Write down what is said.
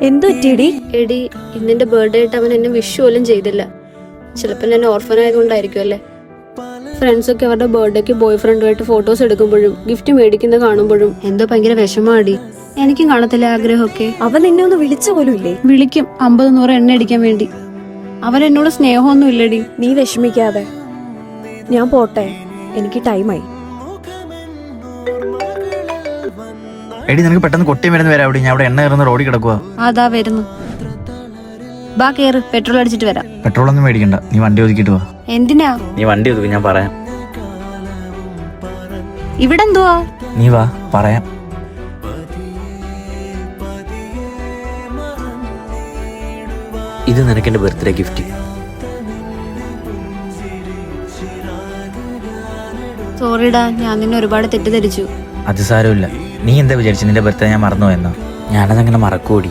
എന്തു പറ്റിയടി? എടി, ഇന്നെന്റെ ബർത്ത്ഡേ ആയിട്ട് അവൻ എന്നെ വിഷ് പോലും ചെയ്തില്ല. ചിലപ്പോൾ ഞാൻ ഓർഫൻ ആയതുകൊണ്ടായിരിക്കും അല്ലേ. ഫ്രണ്ട്സൊക്കെ അവരുടെ ബർത്ത്ഡേക്ക് ബോയ് ഫ്രണ്ടുമായിട്ട് ഫോട്ടോസ് എടുക്കുമ്പോഴും ഗിഫ്റ്റ് മേടിക്കുന്ന കാണുമ്പോഴും എന്തോ ഭയങ്കര വിഷമാടി. എനിക്കും കാണത്തില്ല ആഗ്രഹമൊക്കെ. അവൻ നിന്നെ ഒന്ന് വിളിച്ച പോലും ഇല്ലേ? വിളിക്കും 50-100 എണ്ണ അടിക്കാൻ വേണ്ടി. അവൻ എന്നോട് സ്നേഹമൊന്നും ഇല്ലടി. നീ വിഷമിക്കാതെ, ഞാൻ പോട്ടെ, എനിക്ക് ടൈമായി. എടി നിനക്ക് പെട്ടെന്ന് കൊട്ടിയും വരുന്ന വരാം. അവിടെ ഞാൻ അവിടെ എണ്ണ കയറുന്ന റോഡിൽ കിടക്കുക. അതാ വരുന്നു. ബാ കേറ്, പെട്രോൾ അടിച്ചിട്ട് വരാം. പെട്രോൾ ഒന്നും മേടിക്കണ്ട, നീ വണ്ടി ഒതുക്കിട്ട് വാ. എന്തിനാ? നീ വണ്ടി ഒതുക്കി, ഞാൻ പറയാം. ഇവിടെ എന്തുവാ? നീ വാ, പറയാം. ഇത് നിനക്ക് എന്റെ ബർത്ത്ഡേ ഗിഫ്റ്റ്. സോറിടാ, ഞാൻ നിന്നെ ഒരുപാട് തെറ്റിദ്ധരിച്ചു. അത് സാരമില്ല. നീ എന്താ വിചാരിച്ചു നിന്റെ ബർത്ത്ഡേ ഞാൻ മറന്നു എന്നോ? ഞാനതങ്ങനെ മറക്കൂടി.